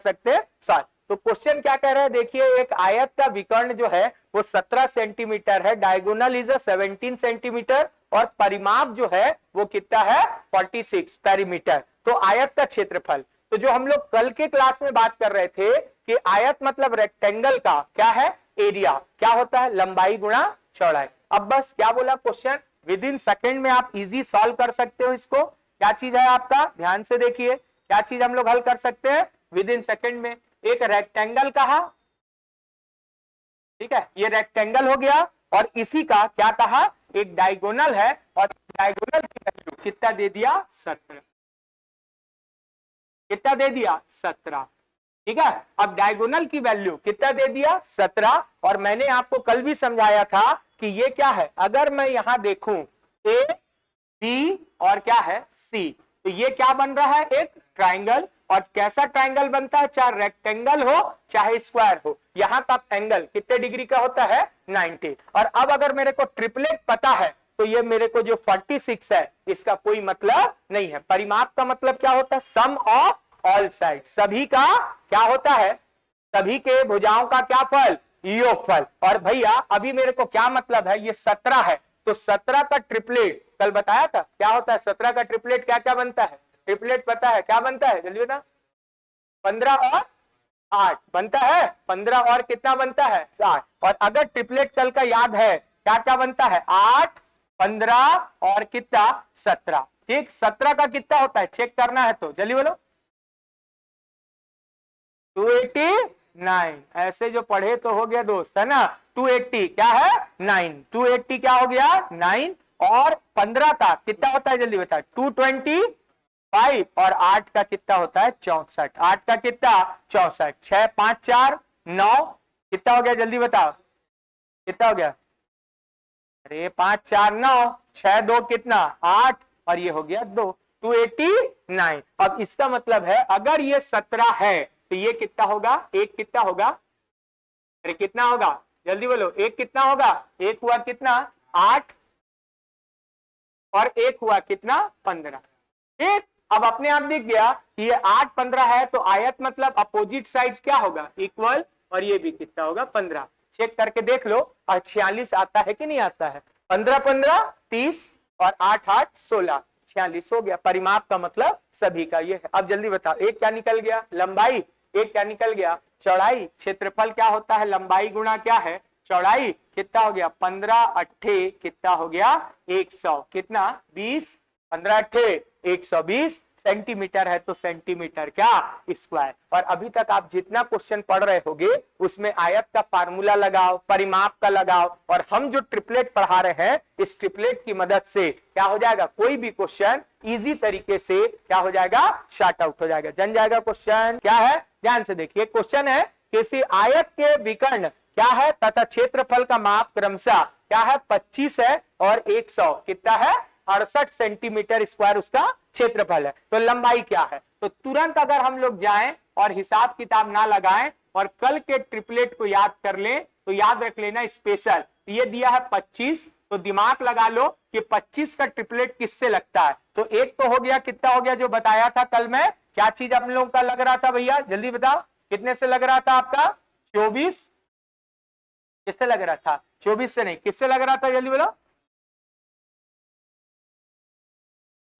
सकते हैं सॉल्व। तो क्वेश्चन क्या कह रहा है, देखिए एक आयत का विकर्ण जो है वो 17 सेंटीमीटर है, डायगोनल इज 17 सेंटीमीटर और परिमाप जो है वो कितना है 46 पेरीमीटर। तो आयत का क्षेत्रफल, तो जो हम लोग कल के क्लास में बात कर रहे थे कि आयत मतलब रेक्टेंगल का क्या है एरिया, क्या होता है लंबाई गुणा चौड़ाई। अब बस क्या बोला क्वेश्चन, विद इन सेकेंड में आप इजी सॉल्व कर सकते हो इसको। क्या चीज है आपका, ध्यान से देखिए क्या चीज हम लोग हल कर सकते हैं विद इन सेकेंड में। एक रेक्टेंगल कहा, ठीक है, ये रेक्टेंगल हो गया, और इसी का क्या कहा एक डायगोनल है, और डायगोनल की वैल्यू कितना दे दिया 17, कितना दे दिया 17, ठीक है। अब डायगोनल की वैल्यू कितना दे दिया 17, और मैंने आपको कल भी समझाया था कि ये क्या है, अगर मैं यहां देखूं ए बी और क्या है सी, तो ये क्या बन रहा है एक ट्राइंगल। और कैसा ट्राइंगल बनता है, चाहे रेक्टेंगल हो चाहे स्क्वायर हो, यहां का एंगल कितने डिग्री का होता है 90। और अब अगर मेरे को ट्रिपलेट पता है तो ये मेरे को जो 46 है इसका कोई मतलब नहीं है। परिमाप का मतलब क्या होता है, सम ऑफ ऑल साइड, सभी का क्या होता है, सभी के भुजाओं का क्या फल, योगफल। और भैया अभी मेरे को क्या मतलब है, ये 17 है, तो 17 का ट्रिपलेट कल बताया था क्या होता है, 17 का ट्रिपलेट क्या क्या बनता है, ट्रिपलेट पता है क्या बनता है जल्दी बता, 15 और 8 बनता है, 15 और कितना बनता है 8। और अगर ट्रिपलेट कल का याद है क्या क्या बनता है 8 15 और कितना 17, ठीक। 17 का कितना होता है चेक करना है तो जल्दी बोलो, 289, ऐसे जो पढ़े तो हो गया दोस्त है ना, 280 क्या है 9, 280 क्या हो गया 9, और 15 का कितना होता है जल्दी बता 225, और 8 का कितना होता है 64, 8 का कितना 64, 6 5 4 9, कितना हो गया जल्दी बताओ, कितना हो गया, अरे 5 4 9, 6 2 कितना 8, और ये हो गया 2, 289। अब इसका मतलब है अगर ये 17 है तो ये कितना होगा, एक कितना होगा, अरे कितना होगा जल्दी बोलो, एक कितना होगा, एक हुआ कितना 8, और एक हुआ कितना 15, ठीक। अब अपने आप दिख गया कि ये 8 15 है, तो आयत मतलब अपोजिट साइड्स क्या होगा इक्वल, और ये भी कितना होगा 15। चेक करके देख लो, और 46 आता है कि नहीं आता है, 15 15 30 और 8 8 16, 46 हो गया। परिमाप का मतलब सभी का ये है। अब जल्दी बताओ एक क्या निकल गया लंबाई, एक क्या निकल गया चौड़ाई। क्षेत्रफल क्या होता है लंबाई गुणा क्या है चौड़ाई, कितना हो गया 15 अट्ठे कितना हो गया 100, कितना 20, 15 अट्ठे 120 सेंटीमीटर है, तो सेंटीमीटर क्या स्क्वायर। और अभी तक आप जितना क्वेश्चन पढ़ रहे होगे उसमें आयत का फार्मूला लगाओ, परिमाप का लगाओ, और हम जो ट्रिपलेट पढ़ा रहे हैं इस ट्रिपलेट की मदद से क्या हो जाएगा, कोई भी क्वेश्चन इजी तरीके से क्या हो जाएगा शॉर्ट आउट हो जाएगा, जन जाएगा। क्वेश्चन क्या है ध्यान से देखिए, क्वेश्चन है किसी आयत के विकर्ण क्या है तथा क्षेत्रफल का माप क्रमशः क्या है 25 है और 100 कितना है 68 सेंटीमीटर स्क्वायर उसका क्षेत्रफल है। तो लंबाई क्या है, तो तुरंत अगर हम लोग जाएं और हिसाब किताब ना लगाएं और कल के ट्रिपलेट को याद कर लें तो याद रख लेना स्पेशल, ये दिया है 25, तो दिमाग लगा लो कि 25 का ट्रिपलेट किससे लगता है। तो एक तो हो गया, कितना हो गया जो बताया था कल में, क्या चीज आप लोगों का लग रहा था भैया जल्दी बताओ, कितने से लग रहा था आपका 24, किससे लग रहा था 24 से नहीं, किससे लग रहा था जल्दी बोलो,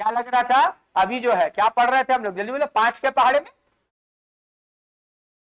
क्या लग रहा था, अभी जो है क्या पढ़ रहे थे हम लोग जल्दी बोलो 5 के पहाड़े में,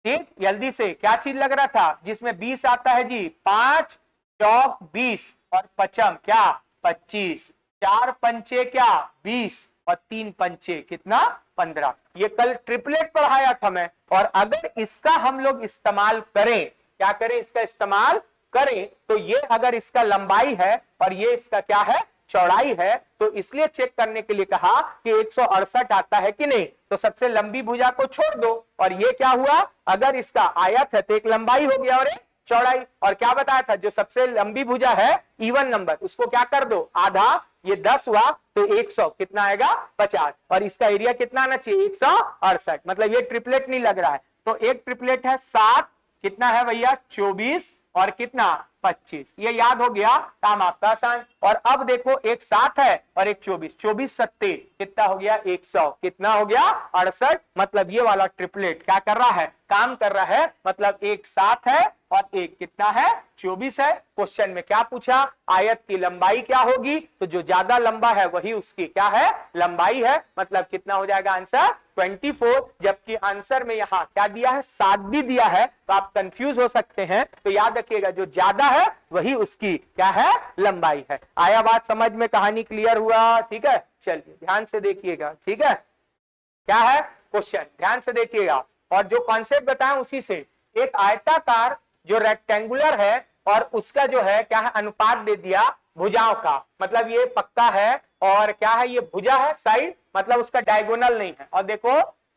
ठीक जल्दी से क्या चीज लग रहा था जिसमें 20 आता है जी, 5 चौक 20 और पचम क्या 25, 4 पंचे क्या 20 और 3 पंचे कितना 15। ये कल ट्रिपलेट पढ़ाया था मैं, और अगर इसका हम लोग इस्तेमाल करें, क्या करें इसका इस्तेमाल करें, तो ये अगर इसका लंबाई है और ये इसका क्या है चौड़ाई है, तो इसलिए चेक करने के लिए कहा कि 168 आता है कि नहीं। तो सबसे लंबी भुजा को छोड़ दो, और ये क्या हुआ अगर इसका आयत है तो एक लंबाई हो गया और एक चौड़ाई, और क्या बताया था जो सबसे लंबी भुजा है इवन नंबर उसको क्या कर दो आधा, ये 10 हुआ तो 100 कितना आएगा 50, और इसका एरिया कितना आना चाहिए 168, मतलब ये ट्रिपलेट नहीं लग रहा है। तो एक ट्रिपलेट है 7 कितना है भैया 24 और कितना 25। ये याद हो गया, काम आपका आसान। और अब देखो एक 7 है और एक 24, 24 सत्ते कितना हो गया 100, कितना हो गया 68। मतलब ये वाला ट्रिपलेट क्या कर रहा है, काम कर रहा है। मतलब एक 7 है और एक कितना है 24 है। क्वेश्चन में क्या पूछा, आयत की लंबाई क्या होगी, तो जो ज्यादा लंबा है वही उसकी क्या है लंबाई है। मतलब कितना हो जाएगा आंसर 24। जबकि आंसर में यहाँ क्या दिया है 7 भी दिया है, तो आप कंफ्यूज हो सकते हैं। तो याद रखिएगा जो ज्यादा है वही उसकी क्या है लंबाई है। आया बात समझ में, कहानी क्लियर हुआ, ठीक है। चलिए ध्यान से देखिएगा, ठीक है। क्या है क्वेश्चन, ध्यान से देखिएगा। और जो कॉन्सेप्ट बताएं उसी से, एक आयताकार जो रेक्टेंगुलर है और उसका जो है क्या है अनुपात दे दिया भुजाओं का। मतलब ये पक्का है और क्या है ये भुजा है साइड, मतलब उसका डायगोनल नहीं है। और देखो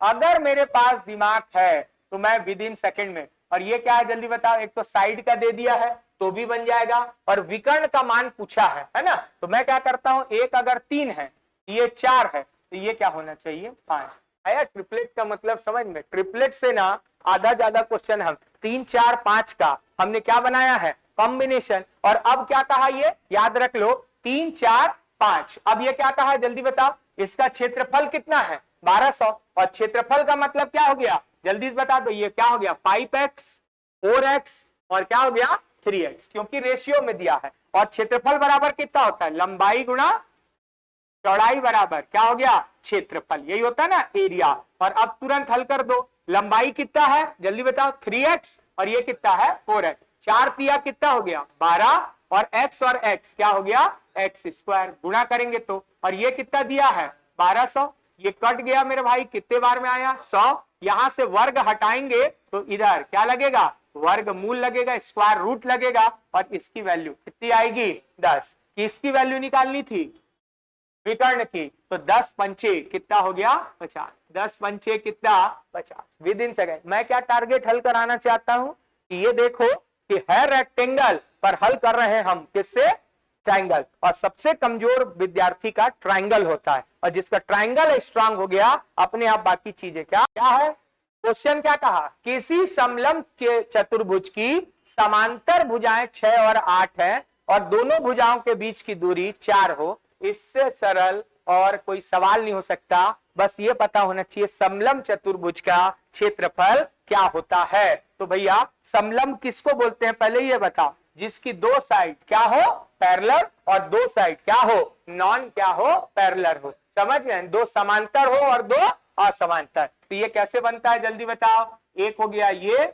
अगर मेरे पास दिमाग है तो मैं विद इन सेकेंड में, और ये क्या है जल्दी बताओ, एक तो साइड का दे दिया है तो भी बन जाएगा, और विकर्ण का मान पूछा है ना। तो मैं क्या करता हूं, एक अगर 3 है, ये 4 है, तो ये क्या होना चाहिए 5। आया ट्रिपलेट का मतलब समझ में। ट्रिपलेट से ना आधा ज्यादा क्वेश्चन हम 3 4 5 का हमने क्या बनाया है कॉम्बिनेशन। और अब क्या कहा, ये याद रख लो 3 4 5। अब ये क्या कहा जल्दी बताओ, इसका क्षेत्रफल कितना है 1200, और क्षेत्रफल का मतलब क्या हो गया जल्दी से बता दो, ये क्या हो गया 5x 4x और क्या हो गया 3x, क्योंकि रेशियो में दिया है। और क्षेत्रफल बराबर कितना होता है, लंबाई गुणा चौड़ाई बराबर क्या हो गया क्षेत्रफल, यही होता है ना एरिया। और अब तुरंत हल कर दो, लंबाई कितना है जल्दी बताओ 3x और ये कितना है 4x। 4 तिया कितना हो गया 12 और x क्या हो गया x स्क्वायर, गुणा करेंगे तो। और ये कितना दिया है 1200, ये कट गया मेरे भाई, कितने बार में आया 100। यहां से वर्ग हटाएंगे तो इधर क्या लगेगा वर्ग मूल लगेगा, स्क्वायर रूट लगेगा। और इसकी वैल्यू कितनी आएगी 10। किसकी वैल्यू निकालनी थी विकर्ण की, तो 10 पंचे कितना हो गया 50, 10 पंचे कितना 50 विद इन सेकेंड। मैं क्या टारगेट हल कराना चाहता हूं कि ये देखो कि है रेक्टेंगल पर हल कर रहे हैं हम किससे ट्रायंगल, और सबसे कमजोर विद्यार्थी का ट्रायंगल होता है। और जिसका ट्रायंगल स्ट्रांग हो गया अपने आप बाकी चीजें क्या क्या है। क्वेश्चन क्या कहा, किसी समलंब के चतुर्भुज की समांतर भुजाएं 6 और 8 है और दोनों भुजाओं के बीच की दूरी 4 हो। इससे सरल और कोई सवाल नहीं हो सकता, बस ये पता होना चाहिए समलंब चतुर्भुज का क्षेत्रफल क्या होता है। तो भैया समलंब किसको बोलते हैं पहले ये बताओ, जिसकी दो साइड क्या हो पैरेलल और दो साइड क्या हो नॉन क्या हो पैरेलल हो। समझ गए, दो समांतर हो और दो असमांतर। तो ये कैसे बनता है जल्दी बताओ, एक हो गया ये,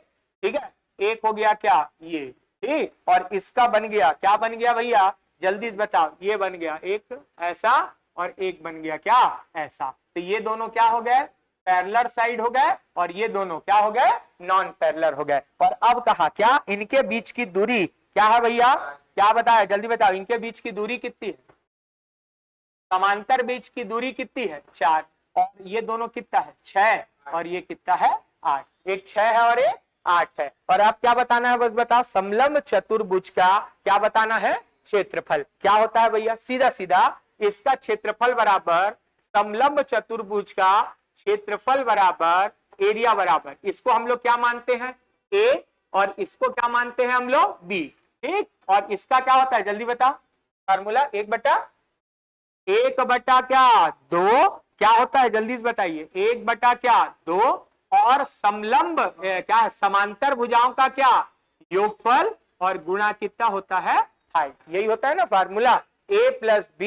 ठीक है, एक हो गया क्या ये, ठीक, और इसका बन गया क्या बन गया भैया जल्दी बताओ, ये बन गया एक ऐसा और एक बन गया क्या ऐसा। तो ये दोनों क्या हो गए पैरेलल साइड हो गए और ये दोनों क्या हो गए नॉन पैरेलल हो गए। और अब कहा क्या इनके बीच की दूरी क्या है भैया, क्या बताया जल्दी बताओ, इनके बीच की दूरी कितनी है, समांतर बीच की दूरी कितनी है 4, और ये दोनों कितना है 6 और ये कितना है 8, एक 6 है और एक 8 है। और अब क्या बताना है बस बताओ, समलंब चतुर्भुज का क्या बताना है क्षेत्रफल क्या होता है भैया, सीधा सीधा इसका क्षेत्रफल बराबर समलंब चतुर्भुज का क्षेत्रफल बराबर एरिया बराबर, इसको हम लोग क्या मानते हैं a और इसको क्या मानते हैं हम लोग b, ठीक। और इसका क्या होता है जल्दी बता, फार्मूला 1/1 क्या 2 क्या होता है जल्दी से बताइए, 1 क्या 2 और समलंब क्या है समांतर भुजाओं का क्या योगफल और गुणा कितना होता है हाइट, यही होता है ना फार्मूला a + b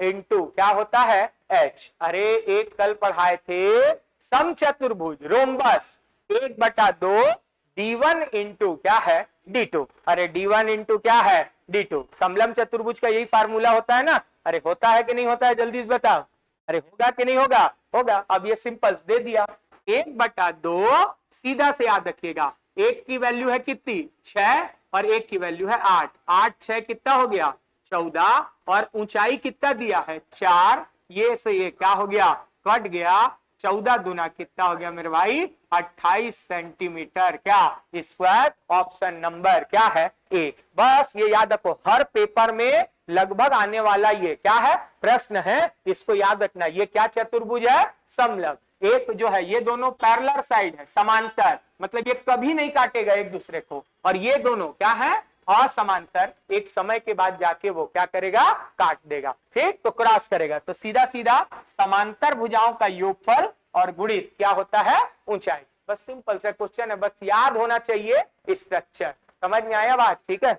इंटू क्या होता है h। अरे एक कल पढ़ाए थे समचतुर्भुज रोम्बस 1/2 d1 इंटू क्या है d2, अरे d1 इंटू क्या है d2, समलंब चतुर्भुज का यही फार्मूला होता है ना। अरे होता है कि नहीं होता है जल्दी से बताओ, अरे होगा कि नहीं होगा, होगा। अब ये सिंपल दे दिया 1/2 सीधा से याद रखिएगा, एक की वैल्यू है कितनी 6 और एक की वैल्यू है 8, 8 6 कितना हो गया 14 और ऊंचाई कितना दिया है 4, ये से ये क्या हो गया कट गया, 14 दूना कितना हो गया मेरे भाई 28 सेंटीमीटर क्या स्क्वायर। ऑप्शन नंबर क्या है ए। बस ये याद रखो हर पेपर में लगभग आने वाला ये क्या है प्रश्न है, इसको याद रखना। ये क्या चतुर्भुज है समलंब, एक जो है ये दोनों पैरेलल साइड है, समांतर, मतलब ये कभी नहीं काटेगा एक दूसरे को, और ये दोनों क्या है, असमांतर, एक समय के बाद जाके वो क्या करेगा, काट देगा, ठीक, तो क्रॉस करेगा, तो सीधा सीधा समांतर भुजाओं का योगफल और गुणित क्या होता है, ऊंचाई। बस सिंपल सा क्वेश्चन है, बस याद होना चाहिए स्ट्रक्चर। समझ में आया बात, ठीक है।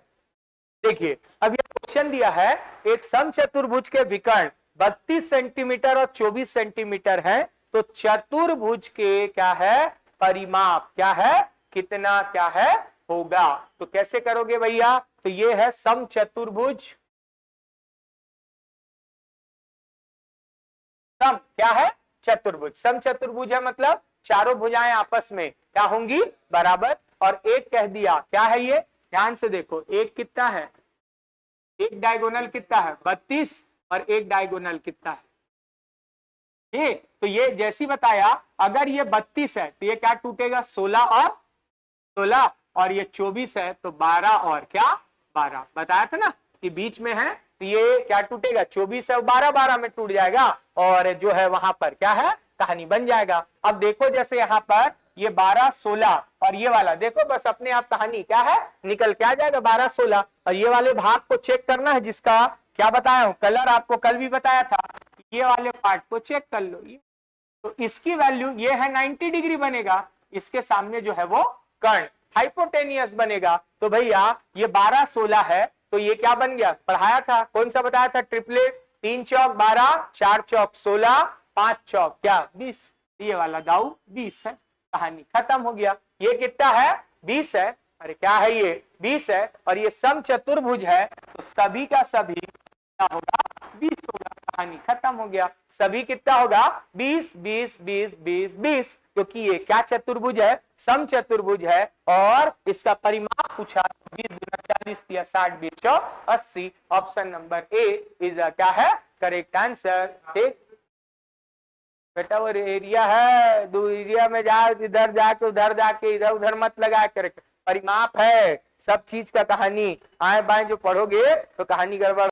देखिए अब ये क्वेश्चन दिया है, एक समचतुर्भुज के विकर्ण 32 सेंटीमीटर और 24 सेंटीमीटर है, तो चतुर्भुज के क्या है, परिमाप क्या है, कितना क्या है होगा। तो कैसे करोगे भैया, तो ये है समचतुर्भुज, सम क्या है, चतुर्भुज, समचतुर्भुज है मतलब चारों भुजाएं आपस में क्या होंगी, बराबर, और एक कह दिया क्या है ये, ध्यान से देखो, एक कितना है, एक डायगोनल कितना है 32 और एक डायगोनल कितना है, ठीक, तो ये जैसी बताया, अगर ये 32 है तो ये क्या टूटेगा, 16 और 16, और ये 24 है तो 12 और क्या 12, बताया था ना कि बीच में है, तो ये क्या टूटेगा, 24 है और 12 12 में टूट जाएगा, और जो है वहां पर क्या है, कहानी बन जाएगा। अब देखो जैसे यहाँ पर ये 12 16 और ये वाला देखो, बस अपने आप कहानी क्या है, निकल के आ जाएगा 12 16, और ये वाले भाग को चेक करना है, जिसका क्या बताया हूं, कलर आपको कल भी बताया था, ये वाले पार्ट को चेक कर लो, ये तो इसकी वैल्यू ये है 90 डिग्री बनेगा, इसके सामने जो है वो कर्ण हाइपोटेनियस बनेगा, तो भैया ये 12 16 है, तो ये क्या बन गया, पढ़ाया था, कौन सा बताया था, ट्रिपलेट, 3 चौक 12, 4 चौक 16, 5 चौक क्या 20, ये वाला दाऊ 20 है, कहानी खत्म हो गया। ये कितना है, 20 है, अरे क्या है ये 20 है, और ये समचतुर्भुज है, तो सभी का सभी क्या होगा, 20 होगा, कहानी खत्म हो गया। सभी कितना होगा, 20 20 20 20 20, क्योंकि ये क्या चतुर्भुज है, समचतुर्भुज है, और इसका परिमाप पूछा, 20 गुना 40 या 60 20 80, ऑप्शन नंबर ए इज क्या है करेक्ट आंसर, ठीक। बेटा वो एरिया है, दो एरिया में जा, इधर जाके उधर जाके, इधर उधर मत लगा कर, परिमाप है सब चीज का, कहानी आए बाएं जो पढ़ोगे तो कहानी गड़बड़